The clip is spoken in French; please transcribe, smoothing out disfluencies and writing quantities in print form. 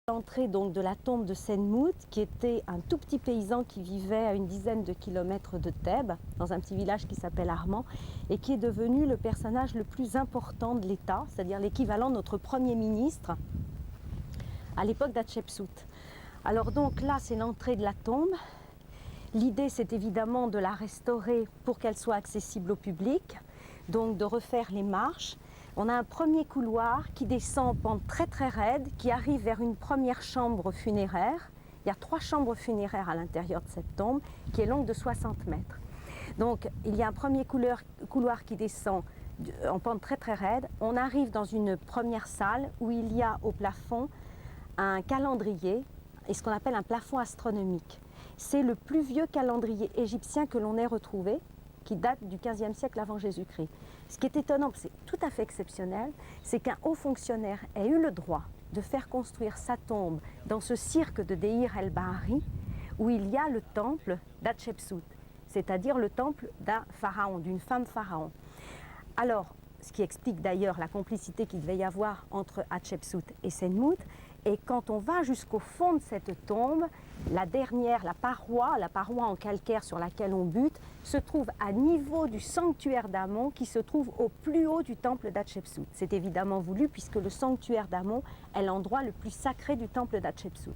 L'entrée donc de la tombe de Senmout, qui était un tout petit paysan qui vivait à une dizaine de kilomètres de Thèbes, dans un petit village qui s'appelle Armand, et qui est devenu le personnage le plus important de l'État, c'est-à-dire l'équivalent de notre Premier ministre à l'époque d'Hatchepsout. Alors donc là, c'est l'entrée de la tombe. L'idée, c'est évidemment de la restaurer pour qu'elle soit accessible au public, donc de refaire les marches. On a un premier couloir qui descend en pente très très raide, qui arrive vers une première chambre funéraire. Il y a 3 chambres funéraires à l'intérieur de cette tombe, qui est longue de 60 mètres. Donc il y a un premier couloir qui descend en pente très très raide. On arrive dans une première salle où il y a au plafond un calendrier et ce qu'on appelle un plafond astronomique. C'est le plus vieux calendrier égyptien que l'on ait retrouvé, qui date du XVe siècle avant Jésus-Christ. Ce qui est étonnant, c'est tout à fait exceptionnel, c'est qu'un haut fonctionnaire ait eu le droit de faire construire sa tombe dans ce cirque de Deir el-Bahari, où il y a le temple d'Hatchepsout, c'est-à-dire le temple d'un pharaon, d'une femme pharaon. Alors, ce qui explique d'ailleurs la complicité qu'il devait y avoir entre Hatchepsout et Senmout. Et quand on va jusqu'au fond de cette tombe, la paroi en calcaire sur laquelle on bute, se trouve à niveau du sanctuaire d'Amon qui se trouve au plus haut du temple d'Hatchepsout. C'est évidemment voulu puisque le sanctuaire d'Amon est l'endroit le plus sacré du temple d'Hatchepsout.